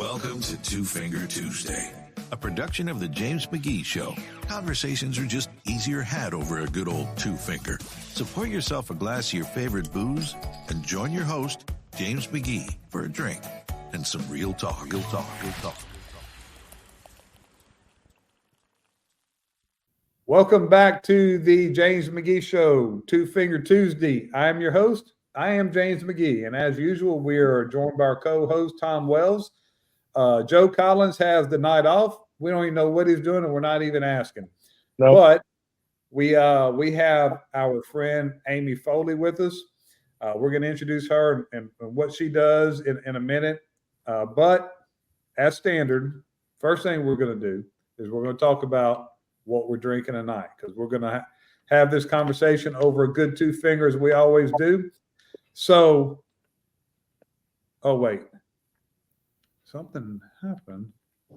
Welcome to Two Finger Tuesday, a production of the James McGee Show. Conversations are just easier had over a good old two-finger. So pour yourself a glass of your favorite booze and join your host, James McGee, for a drink and some real talk. Real talk. Welcome back to the James McGee Show, Two Finger Tuesday. I am your host. I am James McGee, and as usual, we are joined by our co-host, Tom Wells. Joe Collins has the night off. We don't even know what he's doing, and we're not even asking. Nope. But we have our friend Amy Foley with us. We're going to introduce her and what she does in a minute. But as standard, first thing we're going to do is we're going to talk about what we're drinking tonight, because we're going to have this conversation over a good two fingers. We always do. So, oh, wait. Something happened. I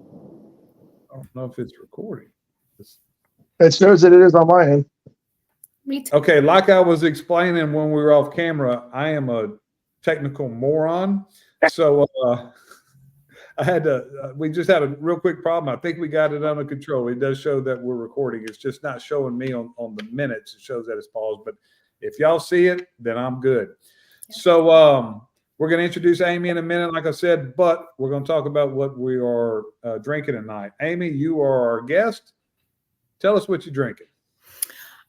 don't know if it's recording. It shows that it is on my end. Me too. Okay, like I was explaining when we were off camera, I am a technical moron. So I had to, we just had a real quick problem. I think we got it under control. It does show that we're recording. It's just not showing me on the minutes. It shows that it's paused. But if y'all see it, then I'm good. Yeah. So we're going to introduce Amy in a minute, like I said, but we're going to talk about what we are drinking tonight. Amy, you are our guest. Tell us what you're drinking.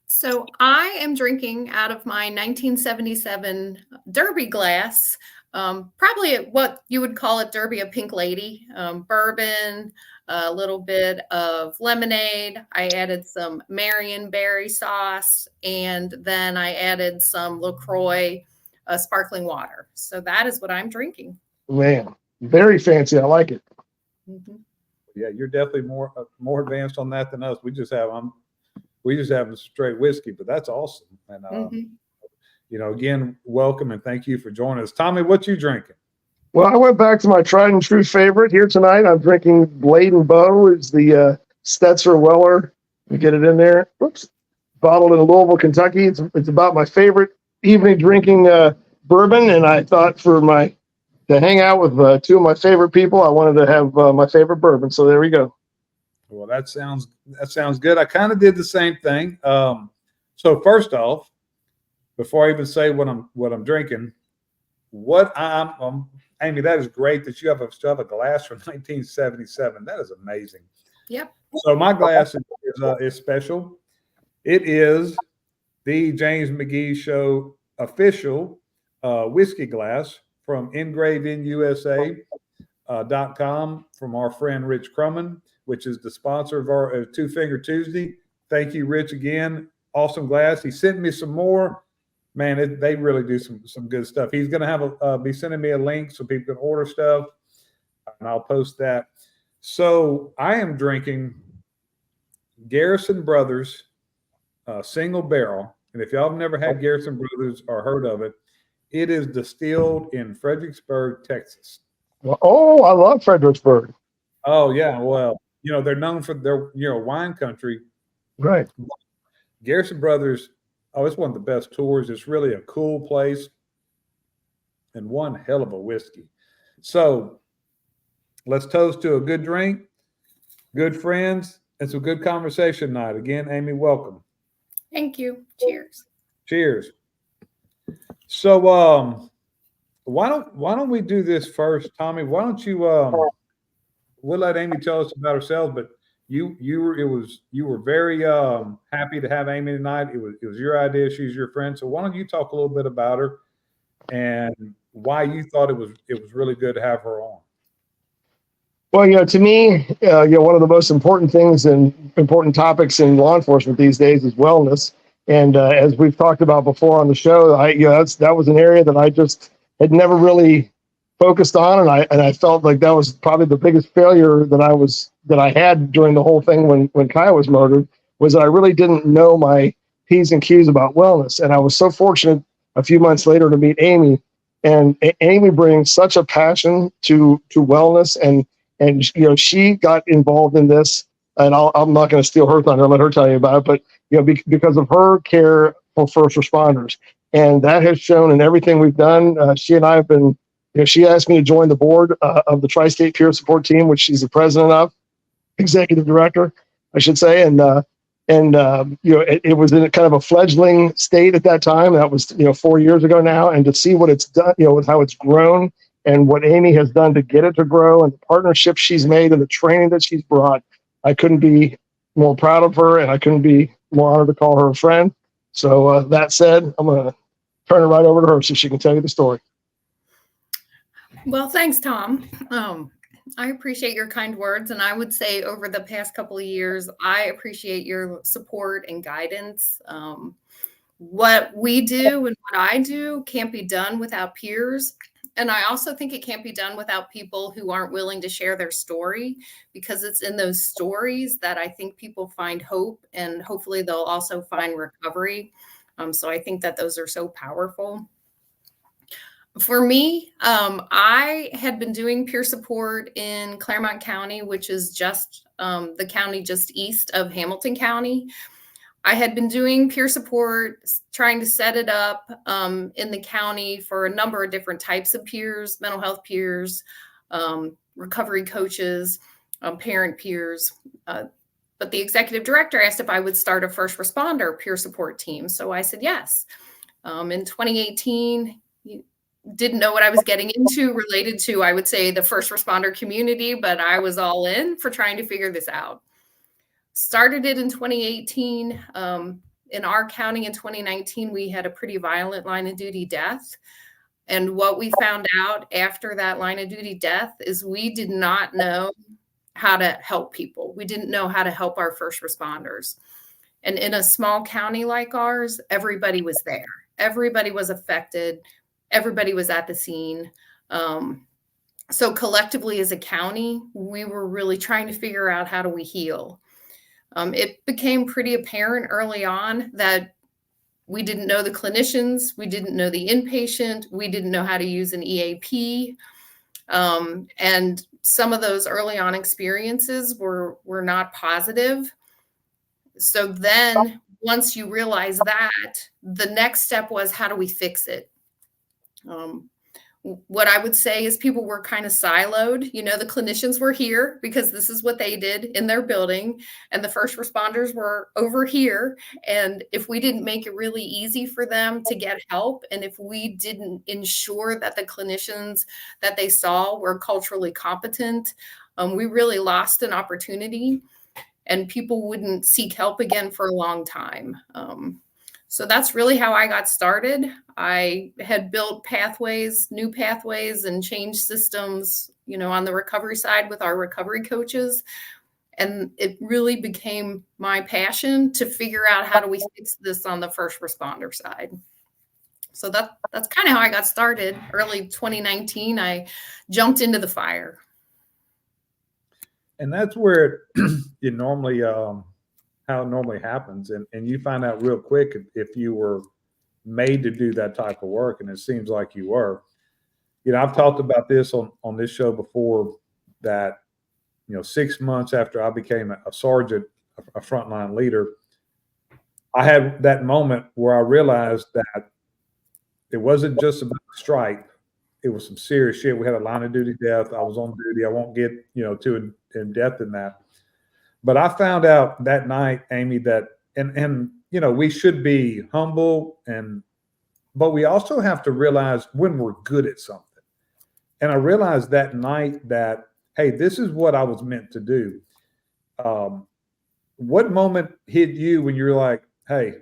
So I am drinking out of my 1977 Derby glass, probably what you would call it Derby, a pink lady, bourbon, a little bit of lemonade. I added some Marionberry sauce, and then I added some LaCroix sparkling water. So that is what I'm drinking. Man, very fancy. I like it. Mm-hmm. Yeah, you're definitely more advanced on that than us. We just have a straight whiskey, but that's awesome. And you know, again, welcome and thank you for joining us. Tommy, what you drinking? Well, I went back to my tried and true favorite here tonight. I'm drinking Blade and Bow. It's the Stetzer Weller. You get it in there. Oops. Bottled in Louisville, Kentucky. It's about my favorite evening drinking bourbon, and I thought to hang out with two of my favorite people, I wanted to have my favorite bourbon. So there we go. Well, that sounds good. I kind of did the same thing. So first off, before I even say what I'm drinking, Amy, that is great that you still have a glass from 1977. That is amazing. Yep. So my glass is special. It is the James McGee Show official whiskey glass from EngravedInUSA.com from our friend Rich Crumman, which is the sponsor of our Two Finger Tuesday. Thank you, Rich, again. Awesome glass. He sent me some more. Man, they really do some good stuff. He's going to be sending me a link so people can order stuff, and I'll post that. So I am drinking Garrison Brothers single barrel. And if y'all have never had Garrison Brothers or heard of it, it is distilled in Fredericksburg, Texas. Oh, I love Fredericksburg. Oh, yeah. Well, you know, they're known for their, wine country. Right. Garrison Brothers, it's one of the best tours. It's really a cool place and one hell of a whiskey. So let's toast to a good drink, good friends, and some good conversation tonight. Again, Amy, welcome. Thank you. Cheers. Cheers. So why don't we do this first, Tommy? Why don't you we'll let Amy tell us about herself, but you were very happy to have Amy tonight. It was your idea. She's your friend. So why don't you talk a little bit about her and why you thought it was really good to have her on? Well, to me, one of the most important things and important topics in law enforcement these days is wellness. And as we've talked about before on the show, that was an area that I just had never really focused on, and I felt like that was probably the biggest failure that I had during the whole thing when Kyle was murdered, was that I really didn't know my P's and Q's about wellness. And I was so fortunate a few months later to meet Amy, and Amy brings such a passion to wellness, and she got involved in this, and I'm not going to steal her thunder. I'll let her tell you about it, but because of her care for first responders, and that has shown in everything we've done. She and I have been she asked me to join the board of the Tri-State Peer Support Team, which she's the president of, executive director, I should say. It was in a kind of a fledgling state at that time. That was 4 years ago now, and to see what it's done, with how it's grown and what Amy has done to get it to grow, and the partnerships she's made and the training that she's brought, I couldn't be more proud of her, and I couldn't be more honored to call her a friend. So that said, I'm going to turn it right over to her so she can tell you the story. Well, thanks, Tom. I appreciate your kind words. And I would say over the past couple of years, I appreciate your support and guidance. What we do and what I do can't be done without peers. And I also think it can't be done without people who aren't willing to share their story, because it's in those stories that I think people find hope, and hopefully they'll also find recovery. So I think that those are so powerful. For me, I had been doing peer support in Claremont County, which is just the county just east of Hamilton County. I had been doing peer support, trying to set it up in the county for a number of different types of peers, mental health peers, recovery coaches, parent peers. But the executive director asked if I would start a first responder peer support team. So I said yes. In 2018, didn't know what I was getting into related to, I would say, the first responder community, but I was all in for trying to figure this out. Started it in 2018. In our county in 2019, we had a pretty violent line of duty death. And what we found out after that line of duty death is we did not know how to help people. We didn't know how to help our first responders. And in a small county like ours, everybody was there. Everybody was affected. Everybody was at the scene. So collectively as a county, we were really trying to figure out how do we heal. It became pretty apparent early on that we didn't know the clinicians, we didn't know the inpatient, we didn't know how to use an EAP. And some of those early on experiences were not positive. So then once you realize that, the next step was, how do we fix it? What I would say is people were kind of siloed. The clinicians were here because this is what they did in their building, and the first responders were over here. And if we didn't make it really easy for them to get help, and if we didn't ensure that the clinicians that they saw were culturally competent, we really lost an opportunity, and people wouldn't seek help again for a long time. So that's really how I got started. I had built pathways, new pathways, and changed systems, on the recovery side with our recovery coaches. And it really became my passion to figure out how do we fix this on the first responder side. So that's kind of how I got started. Early 2019, I jumped into the fire. And that's where you normally how it normally happens. And you find out real quick if you were made to do that type of work. And it seems like you were. I've talked about this on this show before, that, 6 months after I became a sergeant, a frontline leader, I had that moment where I realized that it wasn't just about the stripe. It was some serious shit. We had a line of duty death. I was on duty. I won't get, too in depth in that. But I found out that night, Amy, that, and we should be humble, but we also have to realize when we're good at something. And I realized that night that, hey, this is what I was meant to do. What moment hit you when you're like, hey,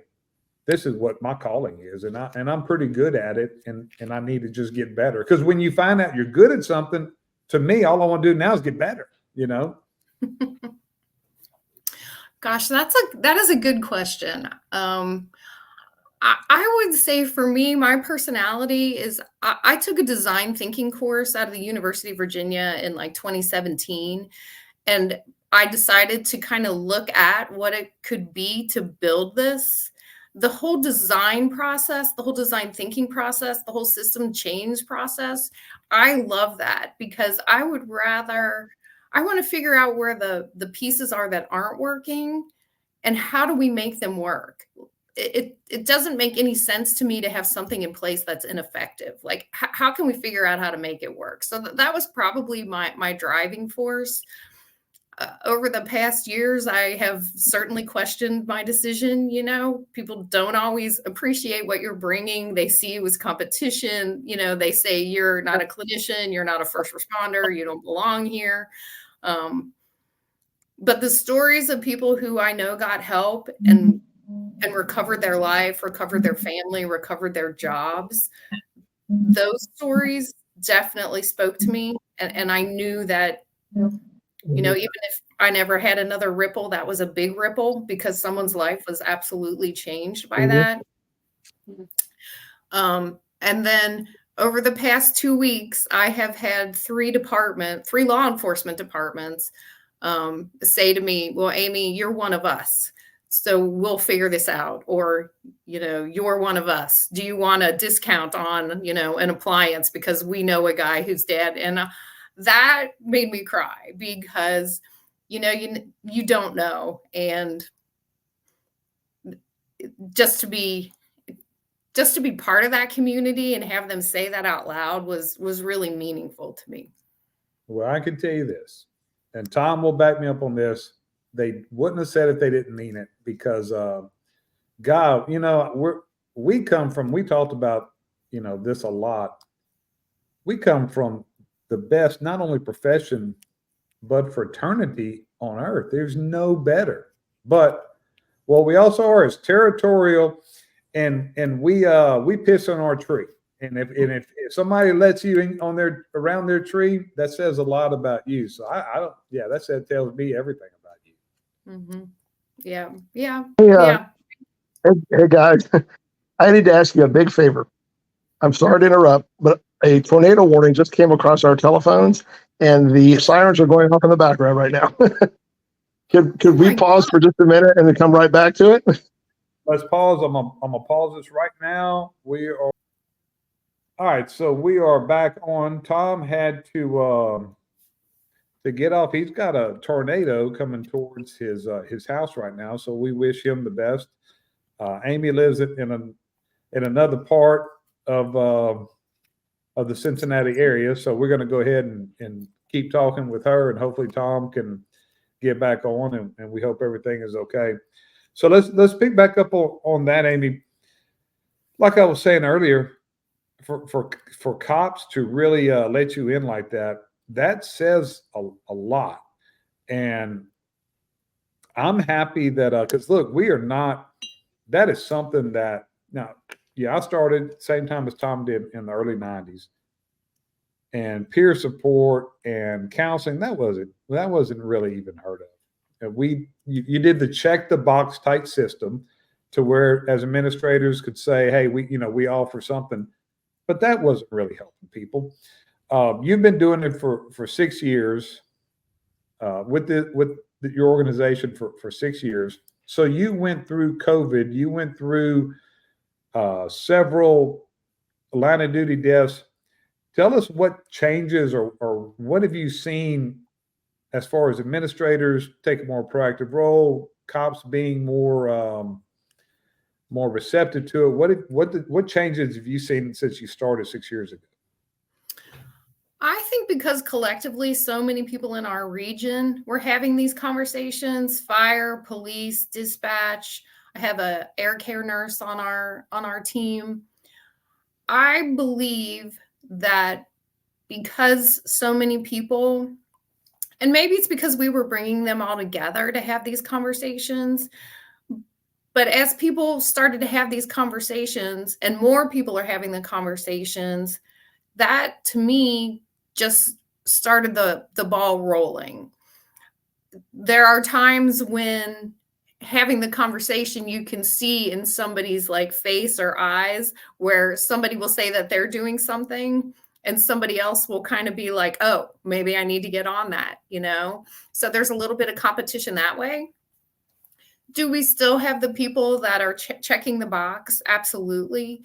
this is what my calling is, and I'm pretty good at it, and I need to just get better? Because when you find out you're good at something, to me, all I want to do now is get better, Gosh, that is a good question. I would say for me, my personality is, I took a design thinking course out of the University of Virginia in like 2017. And I decided to kind of look at what it could be to build this. The whole design process, the whole design thinking process, the whole system change process. I love that, because I want to figure out where the pieces are that aren't working, and how do we make them work? it doesn't make any sense to me to have something in place that's ineffective. Like, how can we figure out how to make it work? So that was probably my driving force. Over the past years, I have certainly questioned my decision. You know, people don't always appreciate what you're bringing. They see you as competition. You know, they say you're not a clinician, you're not a first responder, you don't belong here. But the stories of people who I know got help and recovered their life, recovered their family, recovered their jobs, those stories definitely spoke to me. And I knew that, you know, even if I never had another ripple, that was a big ripple because someone's life was absolutely changed by that. And then over the past 2 weeks, I have had three law enforcement departments say to me, well, Amy, you're one of us. So we'll figure this out. Or, you know, you're one of us. Do you want a discount on, you know, an appliance because we know a guy who's dead? And that made me cry because, you know, you don't know. And just to be part of that community and have them say that out loud was really meaningful to me. Well, I can tell you this, and Tom will back me up on this. They wouldn't have said it if they didn't mean it because, God, you know, we talked about, you know, this a lot. We come from the best, not only profession, but fraternity on earth. There's no better. But what we also are is territorial, and we piss on our tree. And if somebody lets you in around their tree, that says a lot about you. So I don't. Yeah, that tells me everything about you. Mm-hmm. Yeah. Hey guys, I need to ask you a big favor. I'm sorry to interrupt, but a tornado warning just came across our telephones, and the sirens are going off in the background right now. Could we pause for just a minute and then come right back to it? Let's pause. I'm gonna pause this right now. We are all right. So we are back on. Tom had to get off. He's got a tornado coming towards his house right now. So we wish him the best. Amy lives in another part of the Cincinnati area. So we're going to go ahead and keep talking with her, and hopefully Tom can get back on, and we hope everything is okay. So let's pick back up on that, Amy. Like I was saying earlier, for cops to really let you in like that says a lot. And I'm happy that because look, we are not. That is something that now. Yeah, I started same time as Tom did in the early 90s. And peer support and counseling, that wasn't really even heard of. You did the check the box type system to where as administrators could say, hey, we offer something, but that wasn't really helping people. You've been doing it for 6 years with your organization for 6 years. So you went through COVID, you went through several line of duty deaths. Tell us what changes or what have you seen as far as administrators take a more proactive role, cops being more receptive to it. What changes have you seen since you started 6 years ago? I think because collectively so many people in our region were having these conversations, fire, police, dispatch. I have a air care nurse on our team. I believe that because so many people, and maybe it's because we were bringing them all together to have these conversations, but as people started to have these conversations and more people are having the conversations, that to me just started the ball rolling. There are times when having the conversation, you can see in somebody's like face or eyes where somebody will say that they're doing something and somebody else will kind of be like, oh, maybe I need to get on that, you know? So there's a little bit of competition that way. Do we still have the people that are checking the box? Absolutely.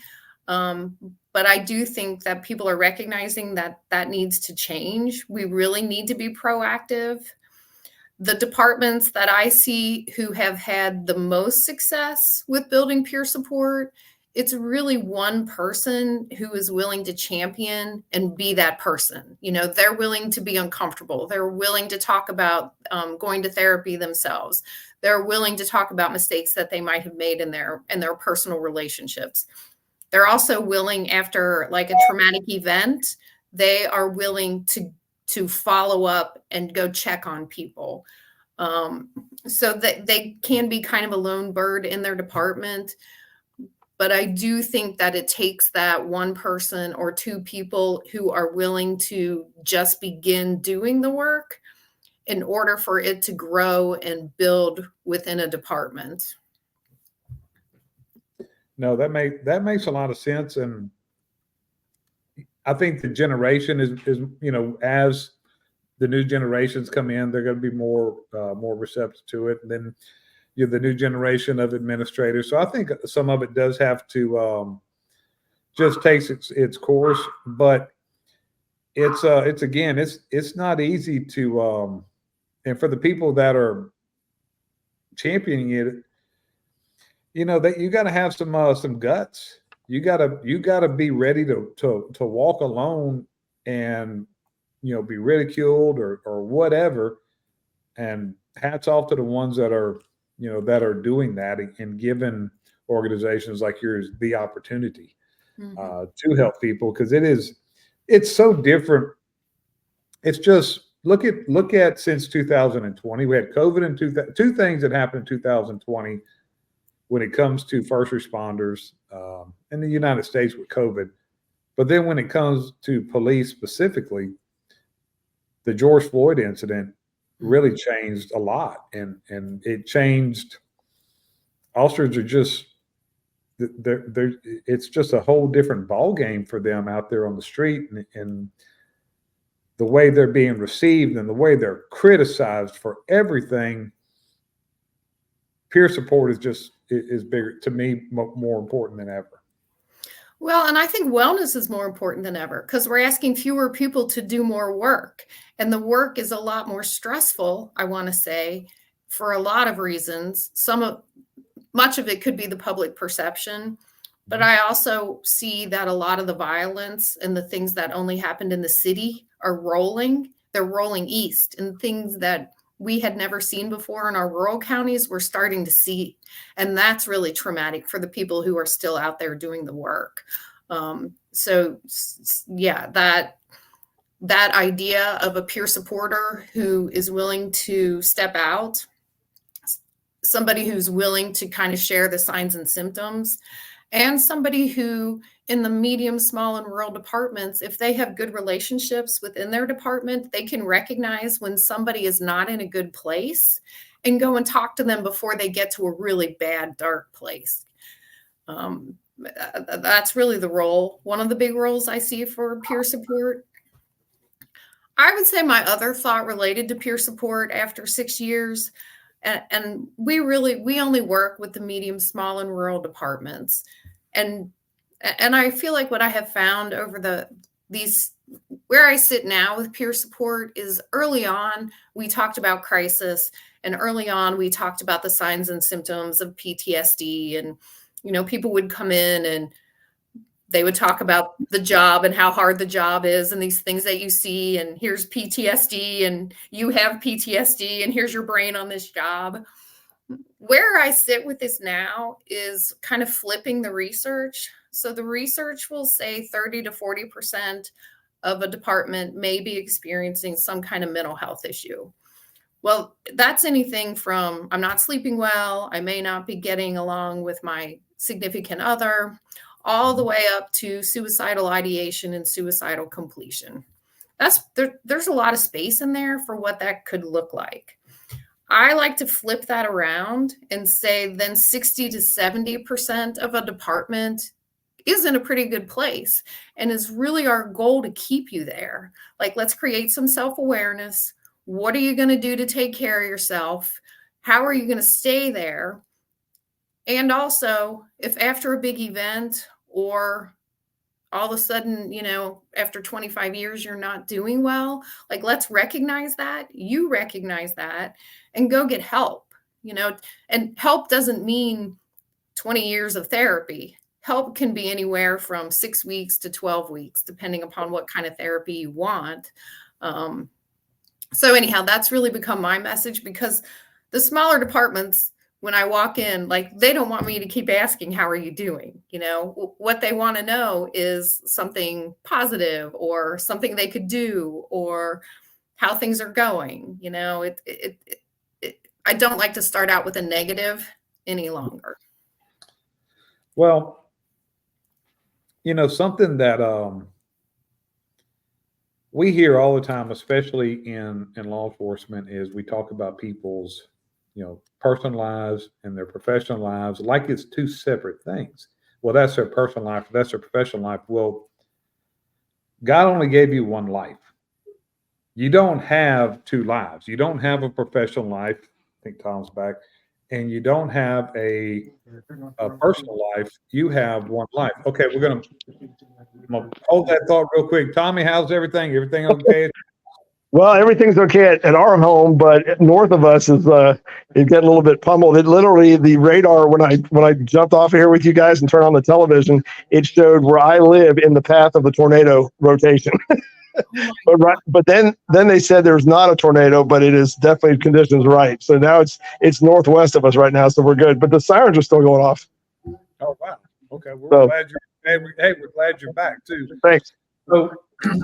But I do think that people are recognizing that needs to change. We really need to be proactive. The departments that I see who have had the most success with building peer support, it's really one person who is willing to champion and be that person. They're willing to be uncomfortable. They're willing to talk about going to therapy themselves. They're willing to talk about mistakes that they might have made in their personal relationships. They're also willing, after like a traumatic event, they are willing to follow up and go check on people. So that they can be kind of a lone bird in their department. But I do think that it takes that one person or two people who are willing to just begin doing the work in order for it to grow and build within a department. No, that makes a lot of sense. And I think the generation is as the new generations come in, they're going to be more receptive to it. And then the new generation of administrators. So I think some of it does have to just take its course. But it's not easy to and for the people that are championing it, that you got to have some guts. You got to be ready to walk alone and be ridiculed or whatever. And hats off to the ones that are doing that and giving organizations like yours the opportunity to help people, because it's so different. It's just look at since 2020, we had COVID and two things that happened in 2020 when it comes to first responders in the United States with COVID. But then when it comes to police specifically, the George Floyd incident really changed a lot, and it changed. Officers are just it's just a whole different ball game for them out there on the street, and the way they're being received and the way they're criticized for everything. Peer support is bigger to me, more important than ever. Well, and I think wellness is more important than ever, because we're asking fewer people to do more work. And the work is a lot more stressful, I want to say, for a lot of reasons. Much of it could be the public perception. But I also see that a lot of the violence and the things that only happened in the city are rolling. They're rolling east, and things that we had never seen before in our rural counties, we're starting to see. And that's really traumatic for the people who are still out there doing the work. So yeah, that idea of a peer supporter who is willing to step out, somebody who's willing to kind of share the signs and symptoms, and somebody who in the medium, small, and rural departments, if they have good relationships within their department, they can recognize when somebody is not in a good place and go and talk to them before they get to a really bad, dark place. That's really the role. One of the big roles I see for peer support. I would say my other thought related to peer support after 6 years, and we only work with the medium, small, and rural departments. And I feel like what I have found over where I sit now with peer support is early on, we talked about crisis, and early on, we talked about the signs and symptoms of PTSD. And, people would come in and they would talk about the job and how hard the job is and these things that you see. And here's PTSD, and you have PTSD, and here's your brain on this job. Where I sit with this now is kind of flipping the research. So the research will say 30 to 40% of a department may be experiencing some kind of mental health issue. Well, that's anything from I'm not sleeping well, I may not be getting along with my significant other, all the way up to suicidal ideation and suicidal completion. There's a lot of space in there for what that could look like. I like to flip that around and say then 60 to 70% of a department is in a pretty good place, and is really our goal to keep you there. Like, let's create some self-awareness. What are you going to do to take care of yourself? How are you going to stay there? And also, if after a big event or all of a sudden, after 25 years, you're not doing well. Like, let's recognize that. You recognize that and go get help, and help doesn't mean 20 years of therapy. Help can be anywhere from 6 weeks to 12 weeks, depending upon what kind of therapy you want. So anyhow, that's really become my message, because the smaller departments, when I walk in, like, they don't want me to keep asking, how are you doing? What they want to know is something positive or something they could do or how things are going. I don't like to start out with a negative any longer. Well, something that we hear all the time, especially in law enforcement, is we talk about people's, personal lives and their professional lives like it's two separate things. Well, that's their personal life, that's their professional life. Well, God only gave you one life. You don't have two lives. You don't have a professional life. I think Tom's back. And you don't have a personal life. You have one life. Okay, I'm gonna hold that thought real quick. Tommy, how's everything? Everything okay? Well, everything's okay at our home, but north of us is getting a little bit pummeled. It literally, the radar, when I jumped off here with you guys and turned on the television, it showed where I live in the path of the tornado rotation. But then they said there's not a tornado, but it is definitely conditions right. So now it's northwest of us right now, so we're good. But the sirens are still going off. Oh wow. Okay, we're glad we're glad you're back too. Thanks.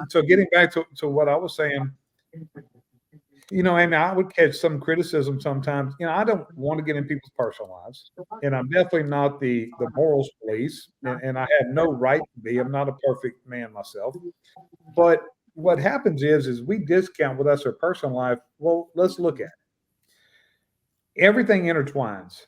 So getting back to what I was saying, Amy, I would catch some criticism sometimes. I don't want to get in people's personal lives, and I'm definitely not the morals police, and I have no right to be. I'm not a perfect man myself. But what happens is we discount with us our personal life. Well, let's look at it. Everything intertwines.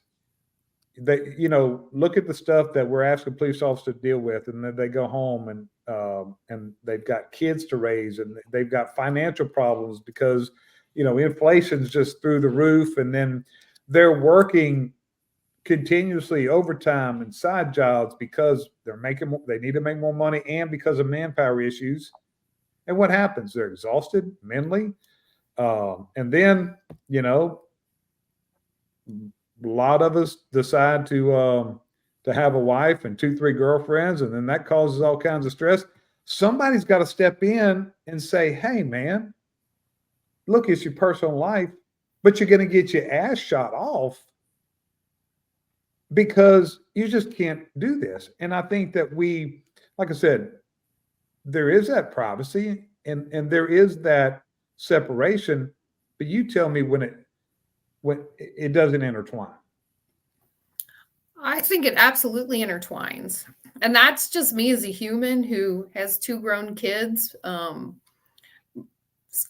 Look at the stuff that we're asking police officers to deal with, and then they go home and they've got kids to raise, and they've got financial problems because inflation's just through the roof, and then they're working continuously overtime and side jobs because they need to make more money, and because of manpower issues. And what happens? They're exhausted mentally, and then a lot of us decide to have a wife and 2-3 girlfriends, and then that causes all kinds of stress. Somebody's got to step in and say, hey man, look, it's your personal life, but you're going to get your ass shot off because you just can't do this. And I think that like I said, there is that privacy and there is that separation, but you tell me when it doesn't intertwine. I think it absolutely intertwines. And that's just me as a human who has 2 grown kids.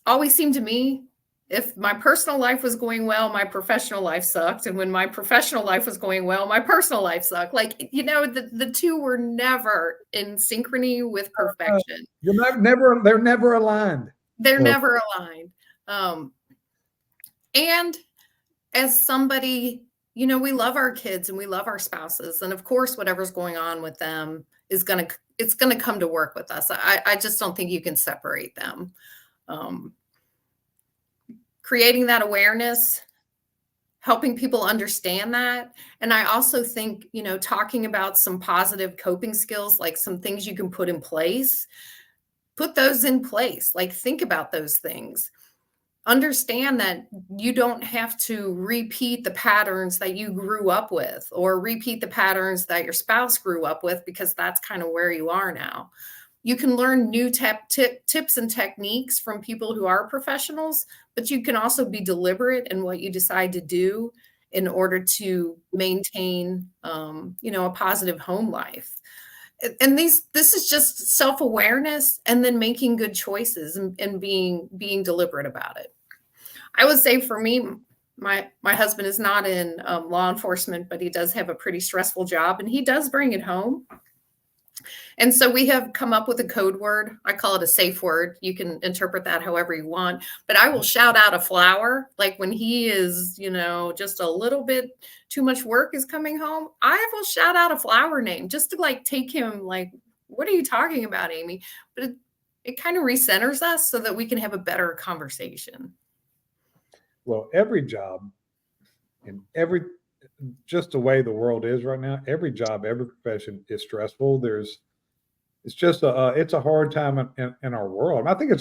Always seemed to me, if my personal life was going well, my professional life sucked. And when my professional life was going well, my personal life sucked. Like, the two were never in synchrony with perfection. They're never aligned. They're never aligned. And as somebody, we love our kids and we love our spouses. And of course, whatever's going on with them it's going to come to work with us. I just don't think you can separate them. Creating that awareness, helping people understand that. And I also think, talking about some positive coping skills, like some things you can put in place, put those in place. Like, think about those things. Understand that you don't have to repeat the patterns that you grew up with or repeat the patterns that your spouse grew up with, because that's kind of where you are now. You can learn new tips and techniques from people who are professionals, but you can also be deliberate in what you decide to do in order to maintain, a positive home life. And this is just self-awareness and then making good choices and being deliberate about it. I would say for me, my husband is not in law enforcement, but he does have a pretty stressful job and he does bring it home. And so we have come up with a code word. I call it a safe word. You can interpret that however you want, but I will shout out a flower. Like when he is, just a little bit too much work is coming home, I will shout out a flower name just to take him what are you talking about, Amy? But it kind of recenters us so that we can have a better conversation. Well, every job and just the way the world is right now, every job, every profession is stressful. It's a hard time in our world. And I think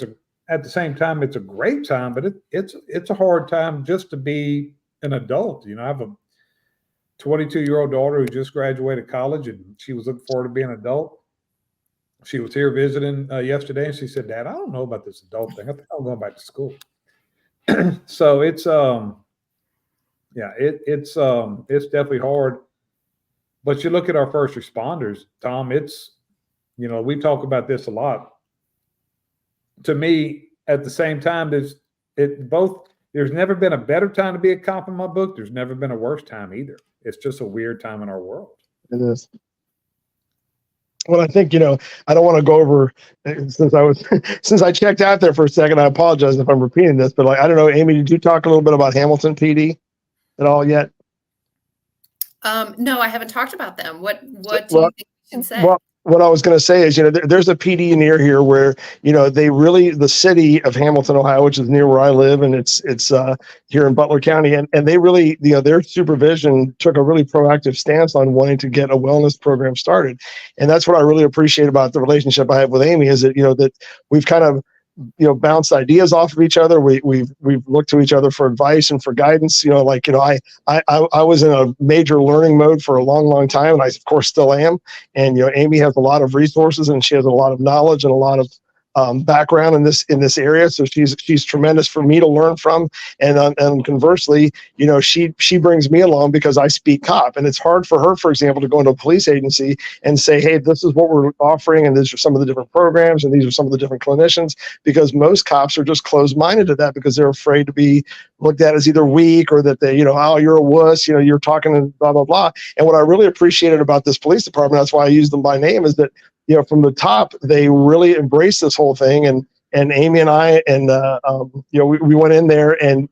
at the same time, it's a great time, but it's a hard time just to be an adult. You know, I have a 22-year-old daughter who just graduated college, and she was looking forward to being an adult. She was here visiting yesterday, and she said, "Dad, I don't know about this adult thing. I think I'm going back to school." So it's it's definitely hard. But you look at our first responders, Tom. We talk about this a lot. To me, at the same time, there's never been a better time to be a cop in my book. There's never been a worse time either. It's just a weird time in our world. It is. Well, I think, I don't want to go over, since I checked out there for a second, I apologize if I'm repeating this, but I don't know, Amy, did you talk a little bit about Hamilton PD at all yet? No, I haven't talked about them. What do you think we should say? Well, what I was going to say is, there's a PD near here where, the city of Hamilton, Ohio, which is near where I live, and it's here in Butler County, and they really, their supervision took a really proactive stance on wanting to get a wellness program started. And that's what I really appreciate about the relationship I have with Amy is that, that we've kind of, bounced ideas off of each other. We've looked to each other for advice and for guidance. I was in a major learning mode for a long time, and I of course still am. And Amy has a lot of resources, and she has a lot of knowledge and a lot of background in this area, so she's tremendous for me to learn from. And conversely, she brings me along because I speak cop, and it's hard for her, for example, to go into a police agency and say, hey, this is what we're offering, and these are some of the different programs, and these are some of the different clinicians, because most cops are just closed-minded to that because they're afraid to be looked at as either weak or that they, oh, you're a wuss, you're talking and blah, blah, blah. And what I really appreciated about this police department, that's why I use them by name, is that from the top, they really embraced this whole thing. And Amy and I, and we went in there and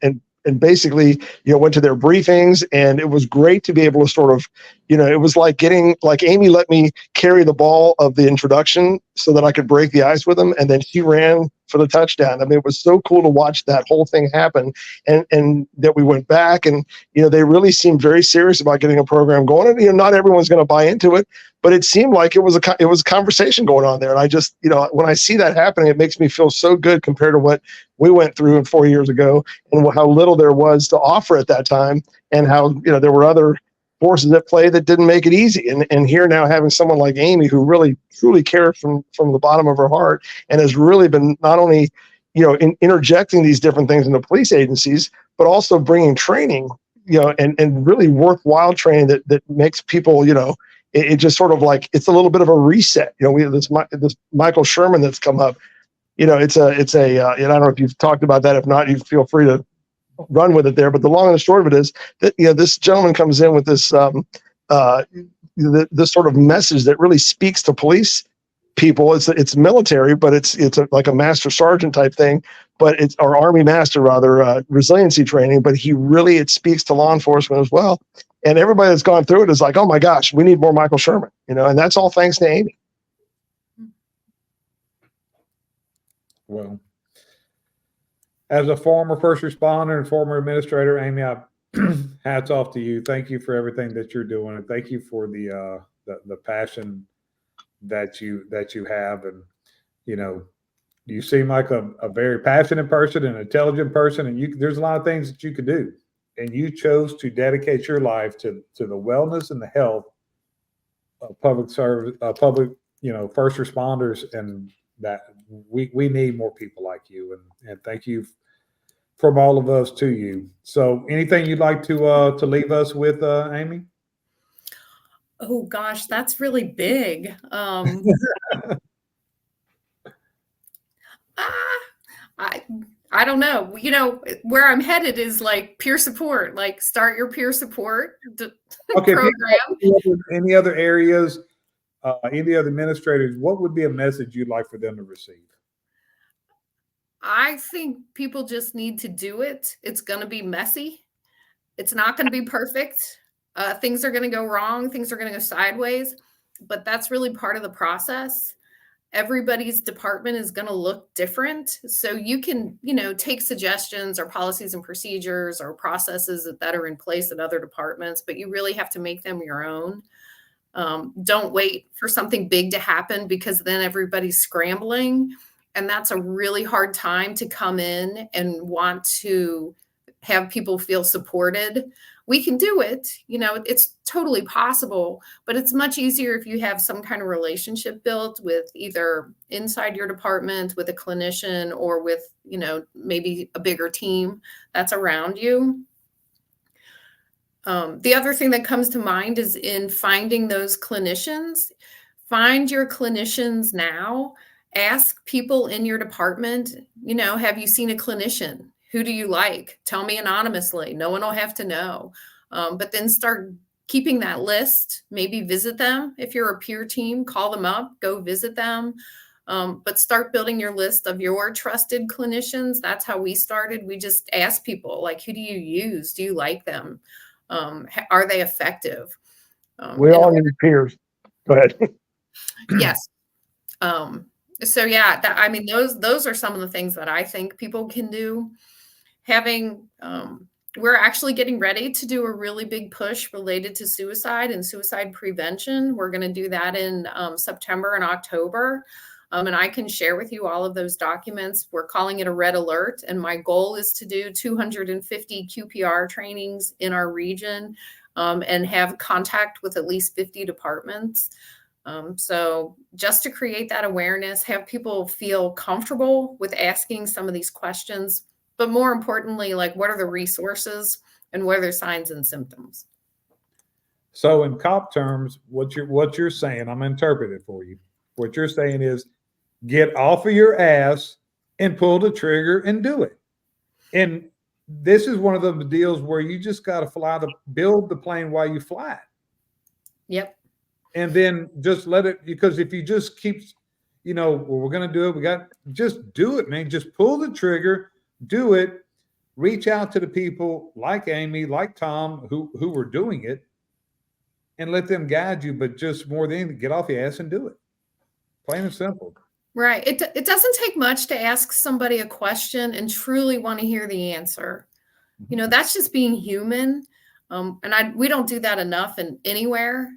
basically, went to their briefings, and it was great to be able to sort of, it was like Amy let me carry the ball of the introduction so that I could break the ice with them. And then she ran for the touchdown. I mean, it was so cool to watch that whole thing happen, and that we went back, and, they really seemed very serious about getting a program going. And, not everyone's going to buy into it, but it seemed like it was a conversation going on there. And I just, when I see that happening, it makes me feel so good compared to what we went through 4 years ago, and how little there was to offer at that time, and how, there were other forces at play that didn't make it easy. And here now, having someone like Amy who really truly cares from the bottom of her heart, and has really been not only, interjecting these different things into police agencies, but also bringing training, and really worthwhile training that makes people, it just sort of like, it's a little bit of a reset. We have this Michael Sherman that's come up. And I don't know if you've talked about that. If not, you feel free to run with it there. But the long and the short of it is that, this gentleman comes in with this, this sort of message that really speaks to police people. It's military, but it's like a master sergeant type thing, but it's our Army master, rather, resiliency training. But it speaks to law enforcement as well. And everybody that's gone through it is like, oh my gosh, we need more Michael Sherman, and that's all thanks to Amy. Well, as a former first responder and former administrator, Amy, hats off to you. Thank you for everything that you're doing, and thank you for the passion that you have. And you seem like a very passionate person, an intelligent person, and there's a lot of things that you could do. And you chose to dedicate your life to the wellness and the health of public service, first responders, and that we need more people like you. And thank you from all of us to you. So, anything you'd like to leave us with, Amy? Oh gosh, that's really big. I don't know. Where I'm headed is like peer support, like start your peer support program. Any other areas, any other administrators, what would be a message you'd like for them to receive? I think people just need to do it. It's going to be messy. It's not going to be perfect. Things are going to go wrong. Things are going to go sideways. but that's really part of the process. Everybody's department is going to look different. So you can, take suggestions or policies and procedures or processes that are in place at other departments, but you really have to make them your own. Don't wait for something big to happen, because then everybody's scrambling. And that's a really hard time to come in and want to have people feel supported. We can do it, it's totally possible, but it's much easier if you have some kind of relationship built with either inside your department with a clinician or with, maybe a bigger team that's around you. The other thing that comes to mind is in finding those clinicians. Find your clinicians now. Ask people in your department, have you seen a clinician? Who do you like? Tell me anonymously. No one will have to know. But then start keeping that list. Maybe visit them. If you're a peer team, call them up, go visit them. But start building your list of your trusted clinicians. That's how we started. We just asked people, like, who do you use? Do you like them? Are they effective? We all need peers. Go ahead. Yes. So yeah, those are some of the things that I think people can do. We're actually getting ready to do a really big push related to suicide and suicide prevention. We're going to do that in September and October. And I can share with you all of those documents. We're calling it a red alert. And my goal is to do 250 QPR trainings in our region and have contact with at least 50 departments. So just to create that awareness, have people feel comfortable with asking some of these questions, but more importantly, like, what are the resources and what are their signs and symptoms? So in cop terms, what you're saying, I'm interpreting for you. What you're saying is get off of your ass and pull the trigger and do it. And this is one of the deals where you just got to build the plane while you fly it. Yep. And then just let it, because if you just keep, well, we're going to do it. Just do it, man. Just pull the trigger, do it, reach out to the people like Amy, like Tom, who were doing it, and let them guide you. But just more than anything, get off your ass and do it. Plain and simple. Right. It doesn't take much to ask somebody a question and truly want to hear the answer. That's just being human. And we don't do that enough anywhere.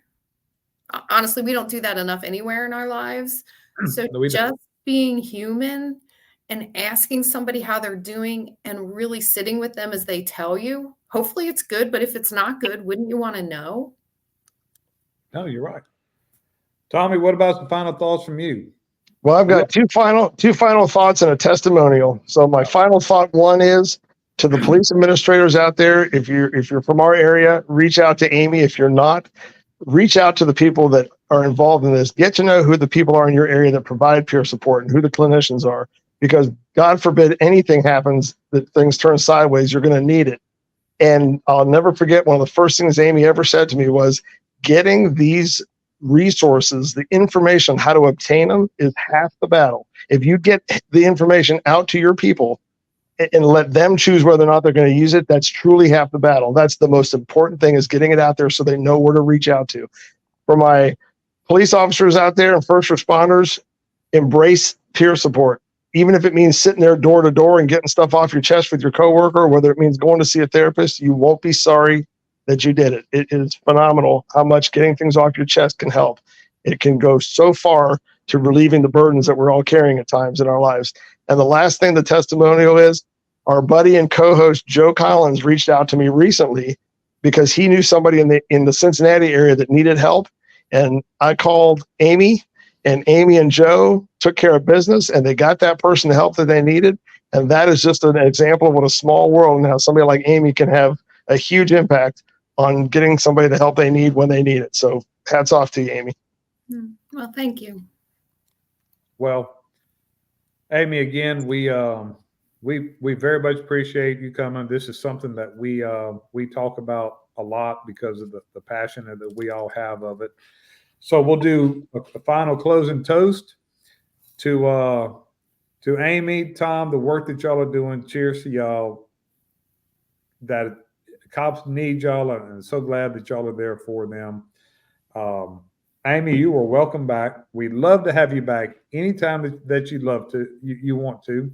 Honestly, we don't do that enough anywhere in our lives. So just being human and asking somebody how they're doing and really sitting with them as they tell you. Hopefully it's good, but if it's not good, wouldn't you want to know? No, you're right. Tommy, what about some final thoughts from you? Well, I've got two final thoughts and a testimonial. So my final thought one is to the police administrators out there, if you're from our area, reach out to Amy. If you're not, reach out to the people that are involved in this. Get to know who the people are in your area that provide peer support and who the clinicians are, because God forbid anything happens that things turn sideways, you're going to need it. And I'll never forget, one of the first things Amy ever said to me was, getting these resources, the information, how to obtain them is half the battle. If you get the information out to your people and let them choose whether or not they're going to use it, that's truly half the battle. That's the most important thing, is getting it out there so they know where to reach out to. For my police officers out there and first responders, embrace peer support. Even if it means sitting there door to door and getting stuff off your chest with your coworker, whether it means going to see a therapist, you won't be sorry that you did it. It is phenomenal how much getting things off your chest can help. It can go so far to relieving the burdens that we're all carrying at times in our lives. And the last thing, the testimonial is, our buddy and co-host Joe Collins reached out to me recently because he knew somebody in the Cincinnati area that needed help. And I called Amy, and Amy and Joe took care of business, and they got that person the help that they needed. And that is just an example of what a small world and how somebody like Amy can have a huge impact on getting somebody the help they need when they need it. So hats off to you, Amy. Well, thank you. Well, Amy, again, we very much appreciate you coming. This is something that we talk about a lot because of the passion that we all have of it. So we'll do a final closing toast to Amy, Tom, the work that y'all are doing. Cheers to y'all. That cops need y'all, and I'm so glad that y'all are there for them. Amy, you are welcome back. We'd love to have you back anytime that you'd love to, you want to.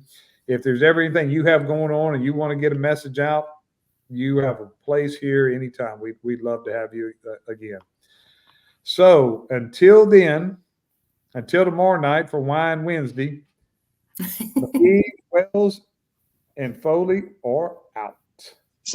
If there's ever anything you have going on and you want to get a message out, you have a place here anytime. We'd love to have you again. So until then, until tomorrow night for Wine Wednesday, McGee, Wells, and Foley are out.